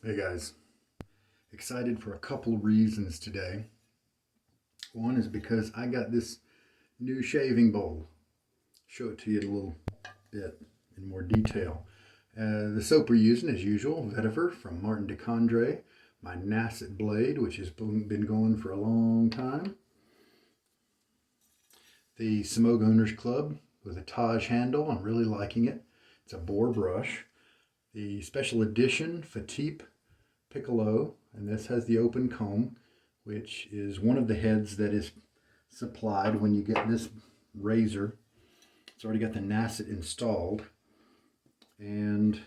Hey guys, excited for a couple of reasons today. One is because I got this new shaving bowl. Show it to you in a little bit in more detail. The soap we're using, as usual, Vetiver from Martin de Candre. My Nacet blade, which has been going for a long time. The Semogue Owners Club with a Taj handle. I'm really liking it. It's a boar brush. The special edition Fatip Piccolo, and this has the open comb, which is one of the heads that is supplied when you get this razor. It's already got the Nacet installed, and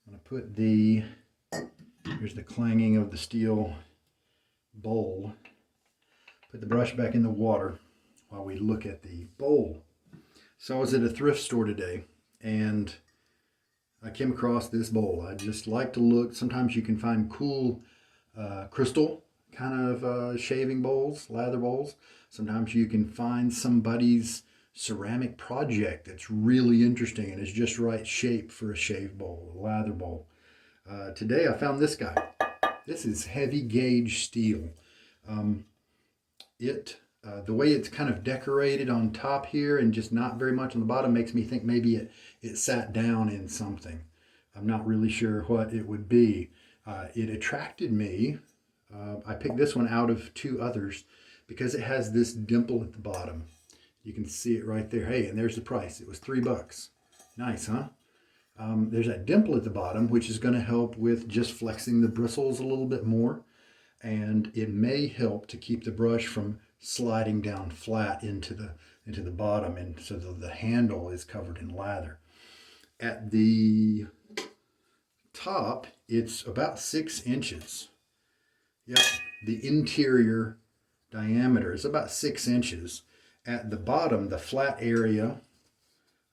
I'm going to put here's the clanging of the steel bowl. Put the brush back in the water while we look at the bowl. So I was at a thrift store today, and I came across this bowl. I just like to look. Sometimes you can find cool crystal kind of shaving bowls, lather bowls. Sometimes you can find somebody's ceramic project that's really interesting and is just right shape for a shave bowl, a lather bowl. Today I found this guy. This is heavy gauge steel. The way it's kind of decorated on top here and just not very much on the bottom makes me think maybe it sat down in something. I'm not really sure what it would be. It attracted me. I picked this one out of two others because it has this dimple at the bottom. You can see it right there. Hey, and there's the price. It was $3. Nice, huh? There's that dimple at the bottom, which is going to help with just flexing the bristles a little bit more. And it may help to keep the brush from sliding down flat into the bottom, and so the handle is covered in lather. At the top, it's about 6 inches. Yep, the interior diameter is about 6 inches. At the bottom, the flat area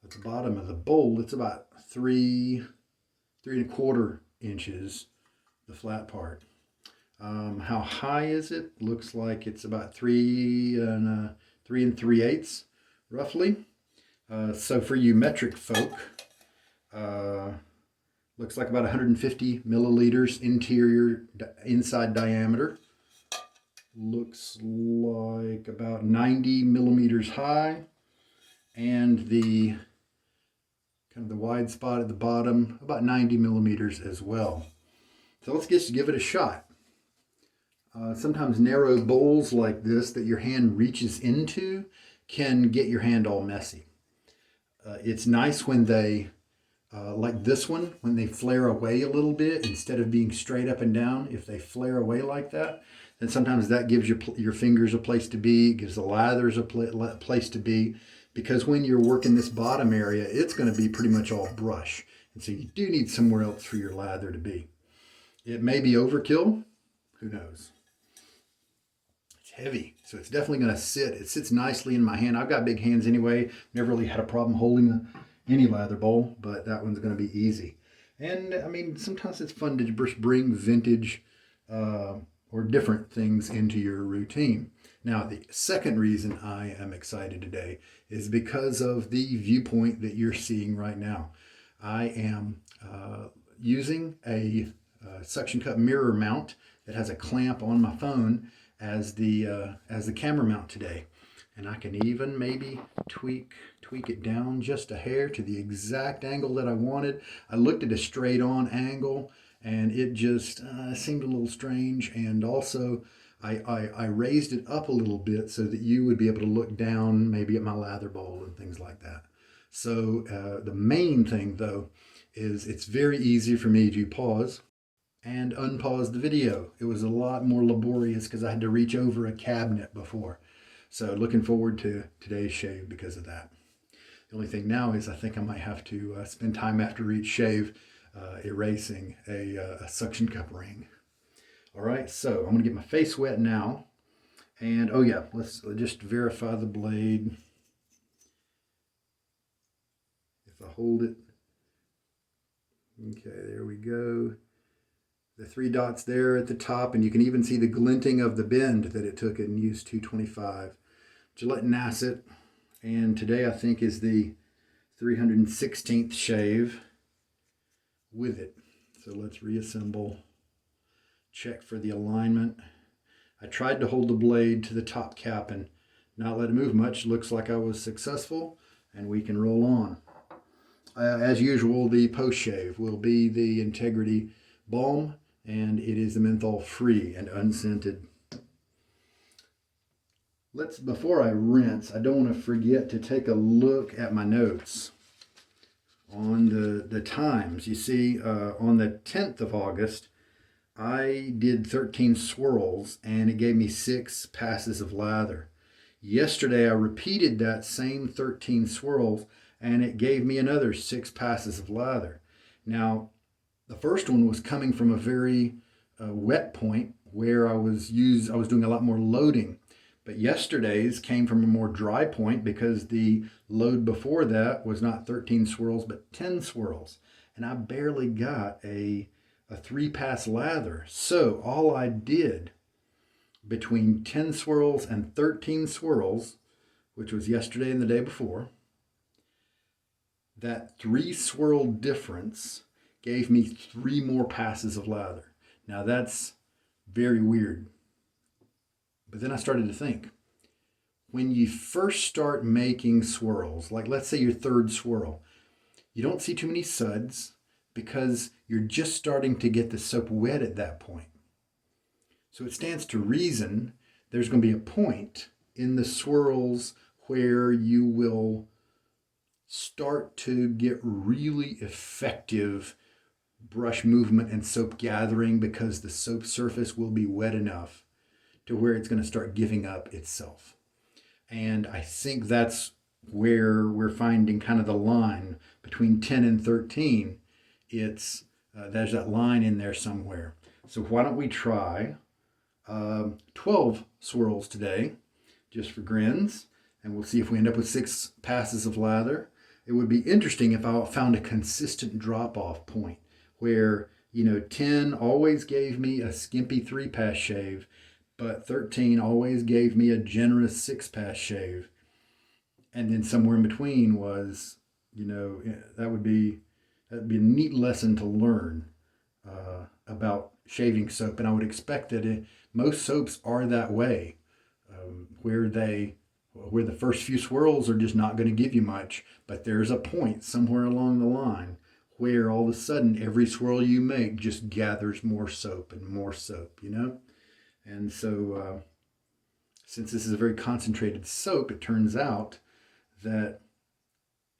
at the bottom of the bowl, it's about 3.25 inches, the flat part. How high is it? Looks like it's about 3 3/8, roughly. So for you metric folk, looks like about 150 milliliters inside diameter. Looks like about 90 millimeters high, and the wide spot at the bottom about 90 millimeters as well. So let's just give it a shot. Sometimes narrow bowls like this that your hand reaches into can get your hand all messy. It's nice when they, like this one, when they flare away a little bit instead of being straight up and down. If they flare away like that, then sometimes that gives your fingers a place to be, gives the lathers a place to be, because when you're working this bottom area, it's going to be pretty much all brush. And so you do need somewhere else for your lather to be. It may be overkill, who knows? Heavy, so it's definitely going to sit. It sits nicely in my hand. I've got big hands anyway. Never really had a problem holding any lather bowl, but that one's going to be easy. And I mean, sometimes it's fun to just bring vintage or different things into your routine. Now, the second reason I am excited today is because of the viewpoint that you're seeing right now. I am using a suction cup mirror mount that has a clamp on my phone as the camera mount today, and I can even maybe tweak it down just a hair to the exact angle that I wanted. I looked at a straight on angle and it just seemed a little strange, and also I raised it up a little bit so that you would be able to look down maybe at my lather bowl and things like that. So the main thing though is it's very easy for me to pause and unpause the video. It was a lot more laborious because I had to reach over a cabinet before. So looking forward to today's shave because of that. The only thing now is I think I might have to spend time after each shave erasing a suction cup ring. All right, so I'm gonna get my face wet now. And oh yeah, let's just verify the blade. If I hold it, okay, there we go. The 3 dots there at the top, and you can even see the glinting of the bend that it took and used 225. Gillette Nacet, and today I think is the 316th shave with it. So let's reassemble, check for the alignment. I tried to hold the blade to the top cap and not let it move much. Looks like I was successful, and we can roll on. As usual, the post shave will be the Integrity Balm, and it is the menthol-free and unscented. Before I rinse, I don't want to forget to take a look at my notes on the times. You see, on the 10th of August, I did 13 swirls, and it gave me 6 passes of lather. Yesterday, I repeated that same 13 swirls, and it gave me another 6 passes of lather. Now, the first one was coming from a very wet point where I was doing a lot more loading. But yesterday's came from a more dry point because the load before that was not 13 swirls, but 10 swirls. And I barely got a 3-pass lather. So all I did between 10 swirls and 13 swirls, which was yesterday and the day before, that 3 swirl difference gave me 3 more passes of lather. Now that's very weird. But then I started to think, when you first start making swirls, like let's say your 3rd swirl, you don't see too many suds because you're just starting to get the soap wet at that point. So it stands to reason there's going to be a point in the swirls where you will start to get really effective brush movement and soap gathering because the soap surface will be wet enough to where it's going to start giving up itself. And I think that's where we're finding kind of the line between 10 and 13. There's that line in there somewhere. So why don't we try 12 swirls today, just for grins, and we'll see if we end up with 6 passes of lather. It would be interesting if I found a consistent drop-off point where, 10 always gave me a skimpy 3-pass shave, but 13 always gave me a generous 6-pass shave. And then somewhere in between was, that'd be a neat lesson to learn about shaving soap. And I would expect that most soaps are that way, where the first few swirls are just not going to give you much, but there's a point somewhere along the line where all of a sudden every swirl you make just gathers more soap and more soap, And so since this is a very concentrated soap, it turns out that,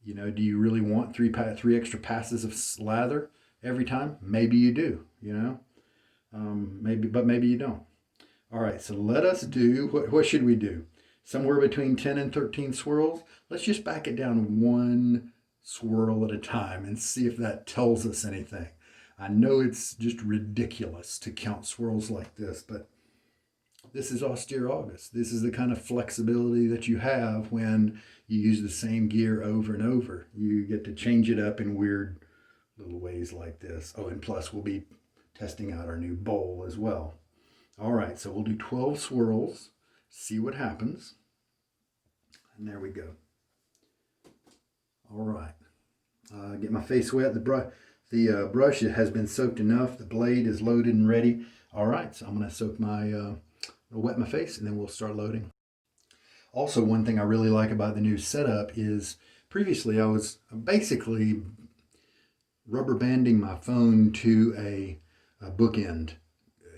do you really want 3 extra passes of lather every time? Maybe you do, maybe you don't. All right, so let us do, what should we do? Somewhere between 10 and 13 swirls. Let's just back it down 1 swirl at a time and see if that tells us anything. I know it's just ridiculous to count swirls like this, but this is Austere August. This is the kind of flexibility that you have when you use the same gear over and over. You get to change it up in weird little ways like this. Oh, and plus we'll be testing out our new bowl as well. All right, so we'll do 12 swirls, see what happens. And there we go. All right, get my face wet. The brush has been soaked enough. The blade is loaded and ready. All right, so I'm going to wet my face and then we'll start loading. Also, one thing I really like about the new setup is previously I was basically rubber banding my phone to a bookend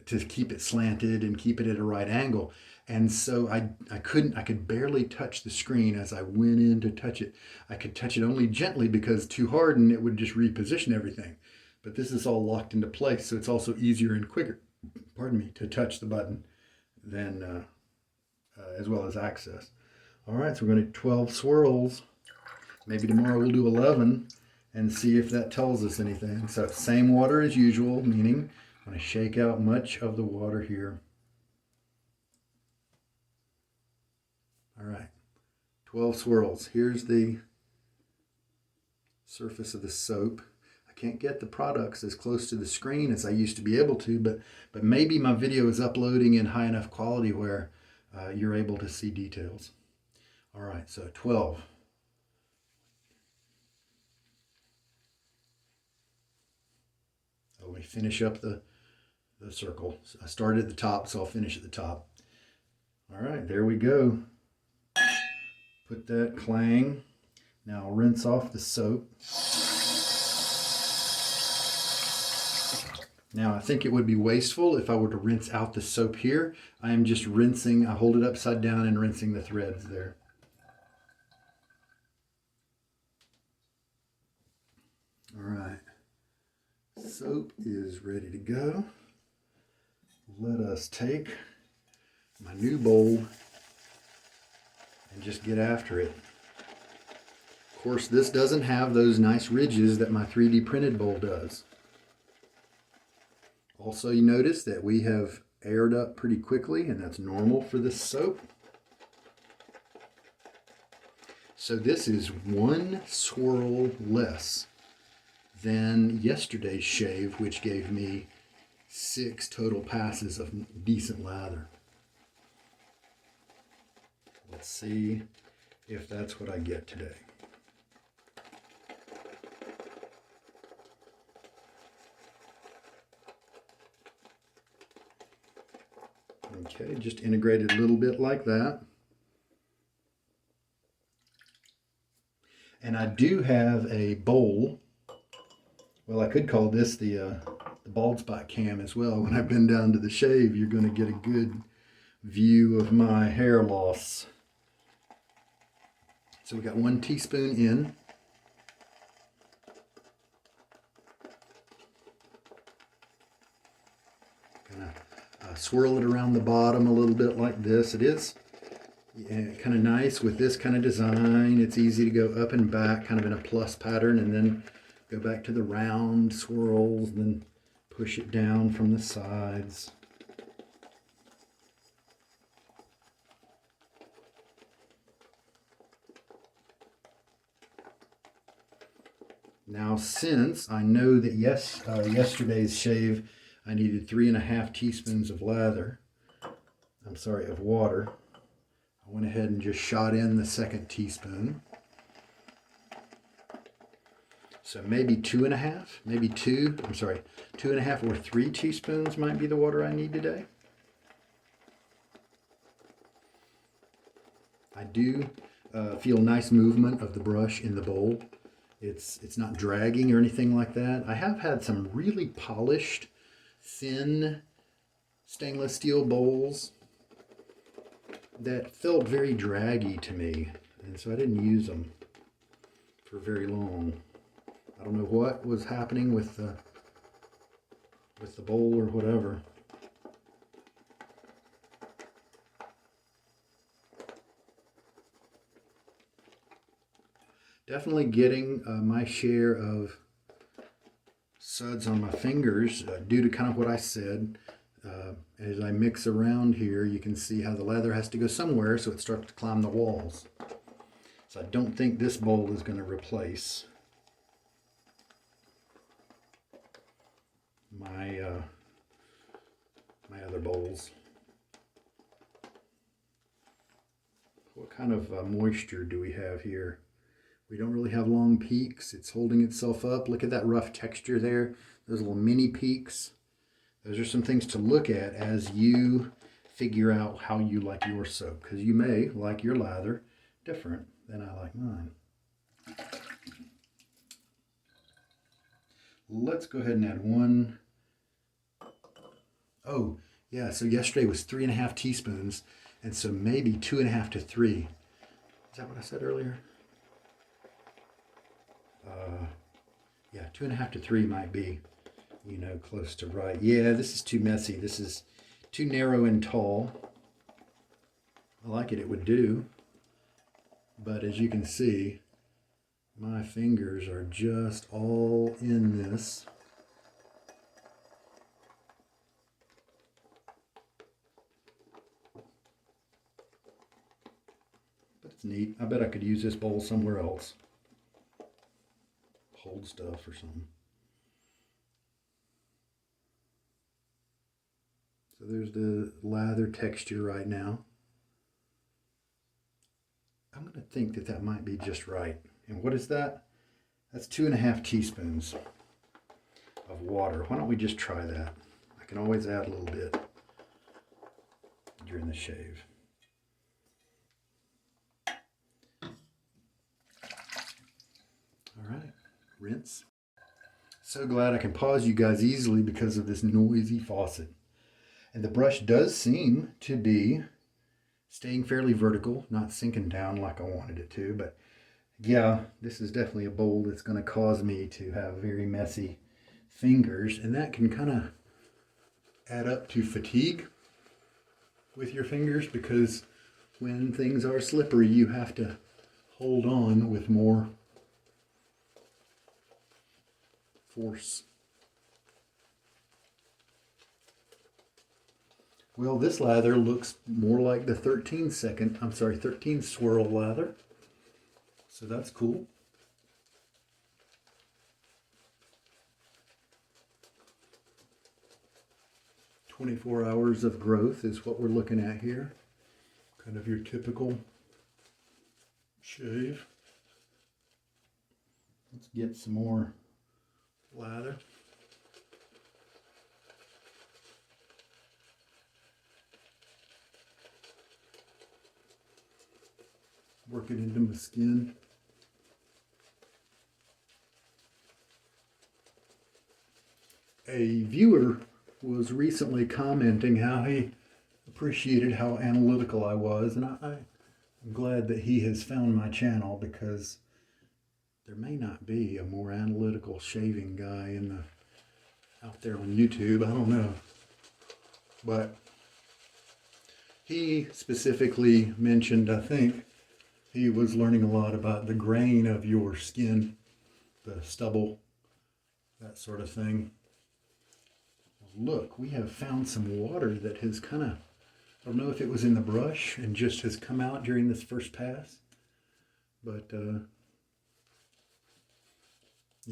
to keep it slanted and keep it at a right angle. And so I could barely touch the screen as I went in to touch it. I could touch it only gently because too hard and it would just reposition everything. But this is all locked into place, so it's also easier and quicker, to touch the button than as well as access. All right, so we're going to do 12 swirls. Maybe tomorrow we'll do 11 and see if that tells us anything. So same water as usual, meaning I'm going to shake out much of the water here. All right, 12 swirls. Here's the surface of the soap. I can't get the products as close to the screen as I used to be able to, but maybe my video is uploading in high enough quality where you're able to see details. All right, so 12. me finish up the circle. So I started at the top, so I'll finish at the top. All right, there we go. Put that clang. Now I'll rinse off the soap. Now I think it would be wasteful if I were to rinse out the soap here. I am just rinsing, I hold it upside down and rinsing the threads there. All right, soap is ready to go. Let us take my new bowl and just get after it. Of course, this doesn't have those nice ridges that my 3D printed bowl does. Also, you notice that we have aired up pretty quickly, and that's normal for this soap. So this is one swirl less than yesterday's shave, which gave me 6 total passes of decent lather. Let's see if that's what I get today. Okay, just integrate it a little bit like that. And I do have a bowl. Well, I could call this the bald spot cam as well. When I bend down to the shave, you're going to get a good view of my hair loss. So we got 1 teaspoon in. Gonna swirl it around the bottom a little bit like this. It is kind of nice with this kind of design. It's easy to go up and back kind of in a plus pattern, and then go back to the round swirls, and then push it down from the sides. Now, since I know that yesterday's shave, I needed 3.5 teaspoons of lather, of water, I went ahead and just shot in the 2nd teaspoon. So maybe 2.5, maybe 2.5 or 3 teaspoons might be the water I need today. I do feel nice movement of the brush in the bowl. It's not dragging or anything like that. I have had some really polished, thin stainless steel bowls that felt very draggy to me, and so I didn't use them for very long. I don't know what was happening with the bowl or whatever. Definitely getting my share of suds on my fingers due to kind of what I said. As I mix around here, you can see how the lather has to go somewhere, so it starts to climb the walls. So I don't think this bowl is going to replace my other bowls. What kind of moisture do we have here? We don't really have long peaks. It's holding itself up. Look at that rough texture there. Those little mini peaks. Those are some things to look at as you figure out how you like your soap, because you may like your lather different than I like mine. Let's go ahead and add 1. Oh, yeah, so yesterday was 3.5 teaspoons, and so maybe 2.5 to 3. Is that what I said earlier? Yeah, 2.5 to 3 might be, close to right. Yeah, this is too messy. This is too narrow and tall. I like it would do, but as you can see, my fingers are just all in this. But it's neat. I bet I could use this bowl somewhere else. Hold stuff or something. So there's the lather texture right now. I'm going to think that might be just right. And what is that? That's 2.5 teaspoons. of water. Why don't we just try that? I can always add a little bit during the shave. All right, rinse. So glad I can pause you guys easily because of this noisy faucet. And the brush does seem to be staying fairly vertical, not sinking down like I wanted it to, but yeah, this is definitely a bowl that's going to cause me to have very messy fingers, and that can kind of add up to fatigue with your fingers, because when things are slippery, you have to hold on with more force. Well, this lather looks more like the 13 swirl lather. So that's cool. "24 hours of growth" is what we're looking at here. Kind of your typical shave. Let's get some more lather. Work it into my skin. A viewer was recently commenting how he appreciated how analytical I was, and I'm glad that he has found my channel, because there may not be a more analytical shaving guy out there on YouTube. I don't know. But he specifically mentioned, I think, he was learning a lot about the grain of your skin, the stubble, that sort of thing. Look, we have found some water that has kind of, I don't know if it was in the brush and just has come out during this first pass. But, you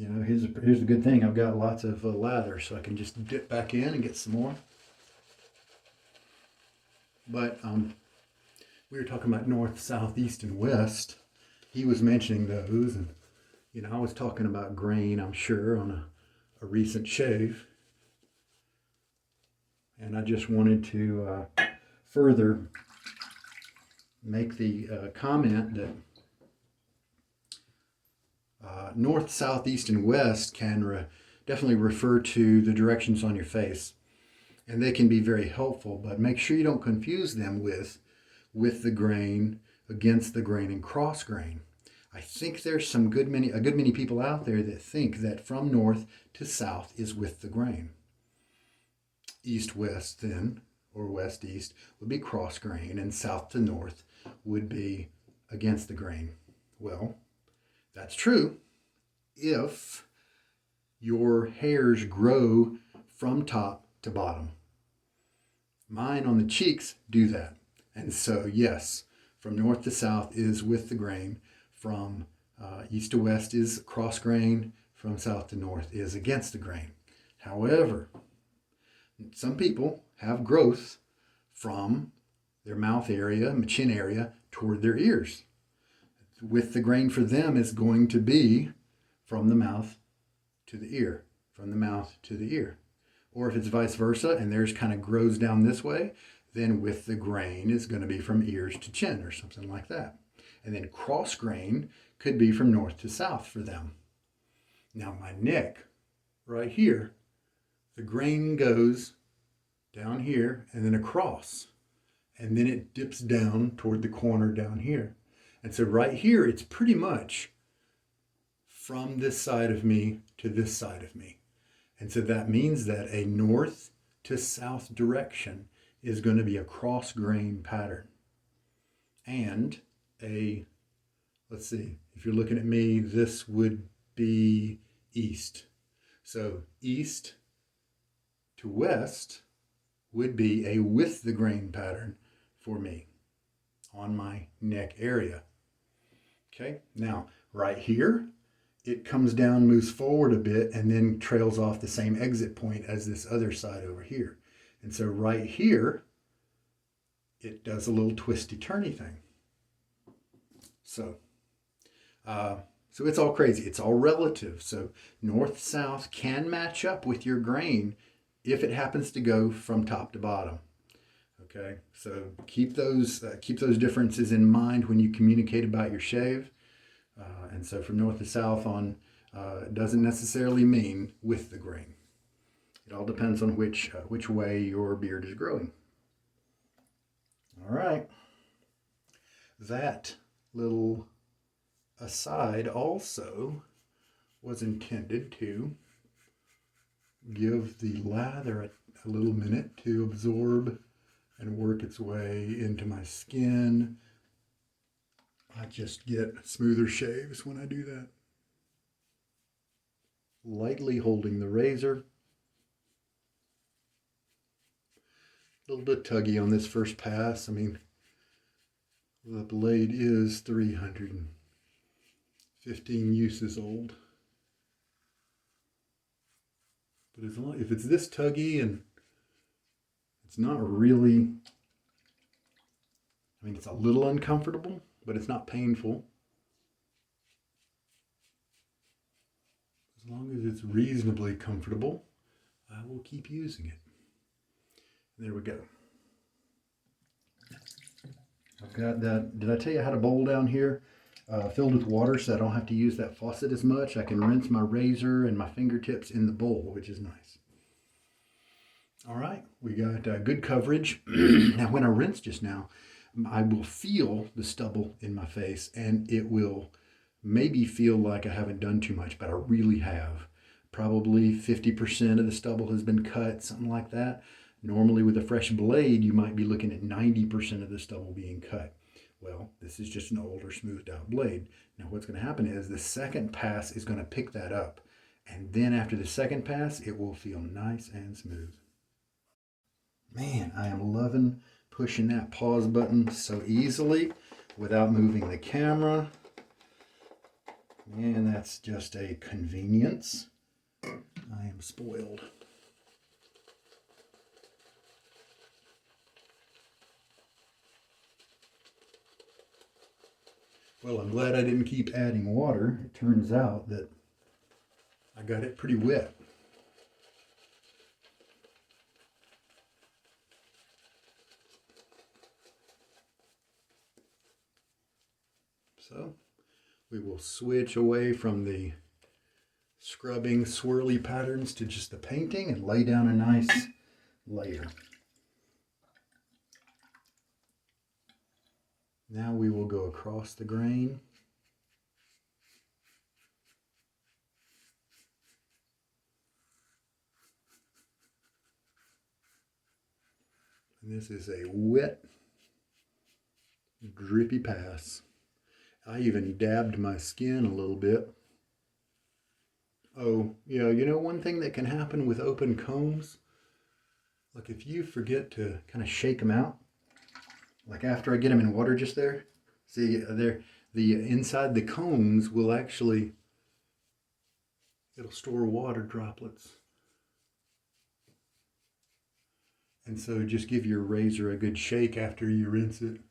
know, here's the good thing. I've got lots of lather, so I can just dip back in and get some more. But we were talking about north, south, east, and west. He was mentioning those, and you know, I was talking about grain, I'm sure, on a recent shave. And I just wanted to further make the comment that north, south, east, and west can definitely refer to the directions on your face. And they can be very helpful, but make sure you don't confuse them with the grain, against the grain, and cross grain. I think there's a good many people out there that think that from north to south is with the grain. East-west then, or west-east, would be cross grain, and south to north would be against the grain. Well, that's true if your hairs grow from top to bottom. Mine on the cheeks do that. And so, yes, from north to south is with the grain. From east to west is cross grain. From south to north is against the grain. However, some people have growth from their mouth area, chin area, toward their ears. With the grain for them is going to be from the mouth to the ear, from the mouth to the ear. Or if it's vice versa and theirs kind of grows down this way, then with the grain is going to be from ears to chin or something like that. And then cross grain could be from north to south for them. Now my neck, right here, the grain goes down here and then across. And then it dips down toward the corner down here. And so right here, it's pretty much from this side of me to this side of me. And so that means that a north to south direction is going to be a cross grain pattern. And let's see, if you're looking at me, this would be east. So east to west would be a with the grain pattern for me on my neck area. Okay, now right here, it comes down, moves forward a bit, and then trails off the same exit point as this other side over here. And so right here, it does a little twisty-turny thing. So So it's all crazy. It's all relative. So north-south can match up with your grain if it happens to go from top to bottom. Okay, so keep those differences in mind when you communicate about your shave. And so from north to south on doesn't necessarily mean with the grain. It all depends on which way your beard is growing. All right. That little aside also was intended to give the lather a little minute to absorb and work its way into my skin. I just get smoother shaves when I do that. Lightly holding the razor. A little bit tuggy on this first pass. I mean, the blade is 315 uses old. But as long, if it's this tuggy and it's not really, I mean, it's a little uncomfortable, but it's not painful. As long as it's reasonably comfortable, I will keep using it. There we go. I've got that. Did I tell you I had a bowl down here filled with water so I don't have to use that faucet as much? I can rinse my razor and my fingertips in the bowl, which is nice. All right, we got good coverage. Now, when I rinse just now, I will feel the stubble in my face, and it will maybe feel like I haven't done too much, but I really have. Probably 50% of the stubble has been cut, something like that. Normally with a fresh blade, you might be looking at 90% of the stubble being cut. Well, this is just an older, smoothed out blade. Now what's going to happen is the second pass is going to pick that up. And then after the second pass, it will feel nice and smooth. Man, I am loving pushing that pause button so easily without moving the camera. And that's just a convenience. I am spoiled. Well, I'm glad I didn't keep adding water. It turns out that I got it pretty wet. So we will switch away from the scrubbing swirly patterns to just the painting and lay down a nice layer. Now we will go across the grain. And this is a wet, drippy pass. I even dabbed my skin a little bit. Oh, yeah, you know one thing that can happen with open combs? Like if you forget to kind of shake them out, like after I get them in water just there, see there, the inside the combs will actually, it'll store water droplets. And so just give your razor a good shake after you rinse it.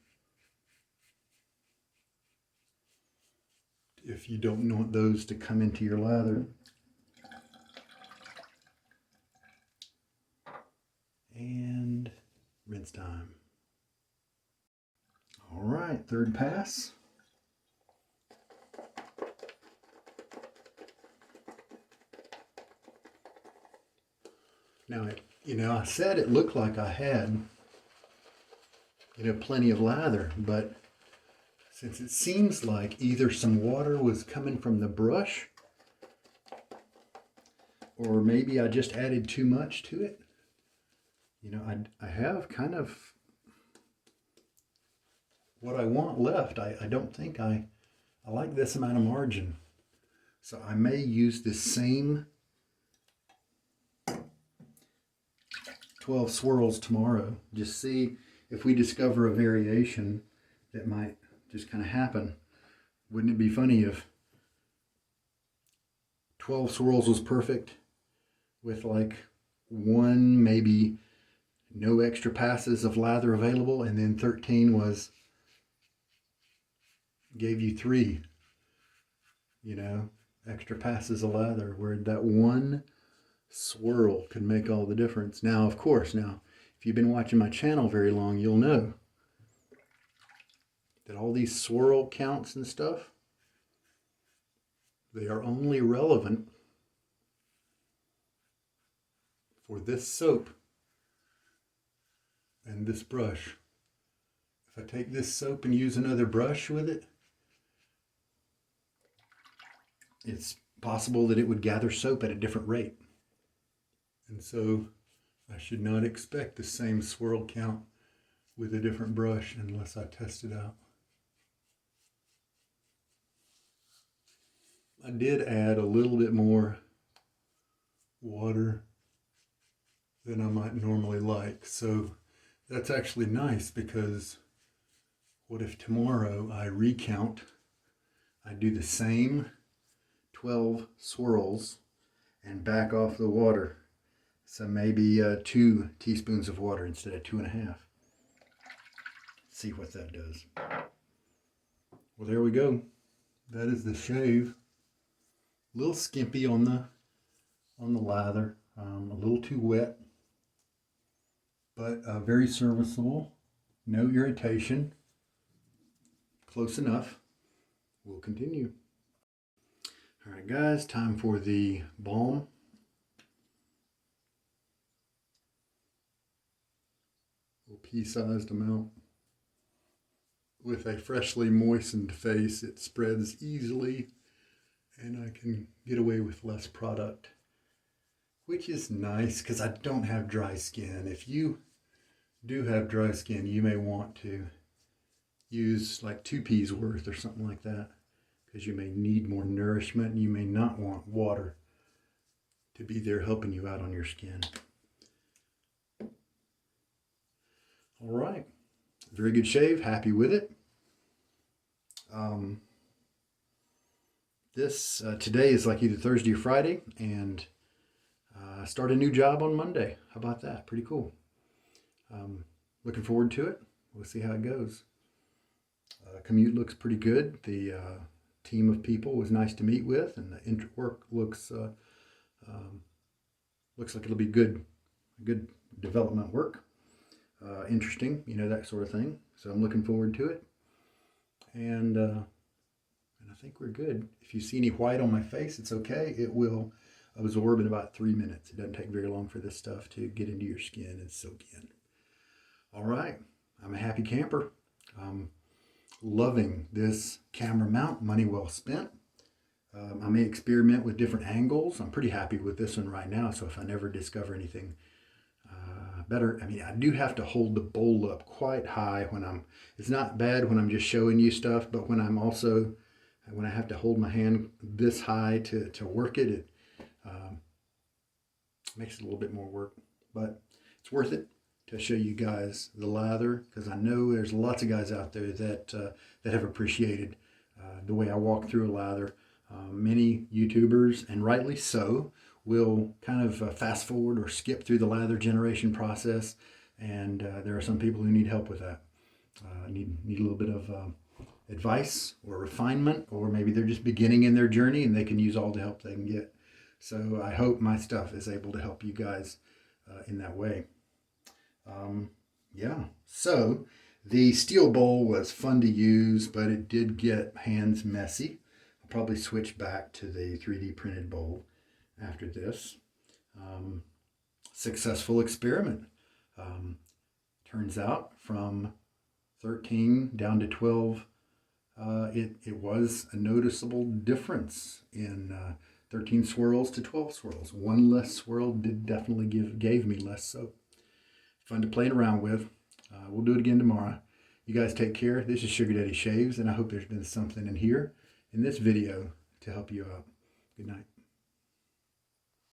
If you don't want those to come into your lather. And rinse time. All right, third pass. Now, I said it looked like I had, plenty of lather, but since it seems like either some water was coming from the brush or maybe I just added too much to it, I have kind of what I want left. I don't think I like this amount of margin. So I may use the same 12 swirls tomorrow. Just see if we discover a variation that might just kind of happen. Wouldn't it be funny if 12 swirls was perfect with like one, maybe no extra passes of lather available, and then 13 gave you 3, you know, extra passes of lather where that one swirl could make all the difference. Now, of course, if you've been watching my channel very long, you'll know that all these swirl counts and stuff, they are only relevant for this soap and this brush. If I take this soap and use another brush with it, it's possible that it would gather soap at a different rate. And so I should not expect the same swirl count with a different brush unless I test it out. I did add a little bit more water than I might normally like. So that's actually nice, because what if tomorrow I recount, I do the same 12 swirls and back off the water. So maybe 2 teaspoons of water instead of 2.5. See what that does. Well, there we go. That is the shave. A little skimpy on the lather, a little too wet, but very serviceable. No irritation. Close enough. We'll continue. All right, guys, time for the balm. Little pea-sized amount. With a freshly moistened face, it spreads easily, and I can get away with less product, which is nice because I don't have dry skin. If you do have dry skin, you may want to use like 2 peas worth or something like that, because you may need more nourishment and you may not want water to be there helping you out on your skin. All right, very good shave, happy with it. Today is like either Thursday or Friday, and I start a new job on Monday. How about that? Pretty cool. Looking forward to it. We'll see how it goes. Commute looks pretty good. The team of people was nice to meet with, and the work looks like it'll be good development work. Interesting, you know, that sort of thing. So I'm looking forward to it, and I think we're good. If you see any white on my face, it's okay. It will absorb in about 3 minutes. It doesn't take very long for this stuff to get into your skin and soak in. All right, I'm a happy camper. Loving this camera mount, money well spent. I may experiment with different angles. I'm pretty happy with this one right now, so if I never discover anything better, I mean, I do have to hold the bowl up quite high when it's not bad when I'm just showing you stuff, but when I have to hold my hand this high to work it, it makes it a little bit more work, but it's worth it to show you guys the lather, because I know there's lots of guys out there that have appreciated the way I walk through a lather. Many YouTubers, and rightly so, will kind of fast forward or skip through the lather generation process, and there are some people who need help with that. Need a little bit of advice or refinement, or maybe they're just beginning in their journey and they can use all the help they can get. So I hope my stuff is able to help you guys in that way. Yeah, so the steel bowl was fun to use, but it did get hands messy. I'll probably switch back to the 3D printed bowl after this. Successful experiment. Turns out from 13 down to 12, it was a noticeable difference in 13 swirls to 12 swirls. One less swirl definitely gave me less soap. Fun to play around with. We'll do it again tomorrow. You guys take care. This is Sugar Daddy Shaves, and I hope there's been something in here in this video to help you out. Good night.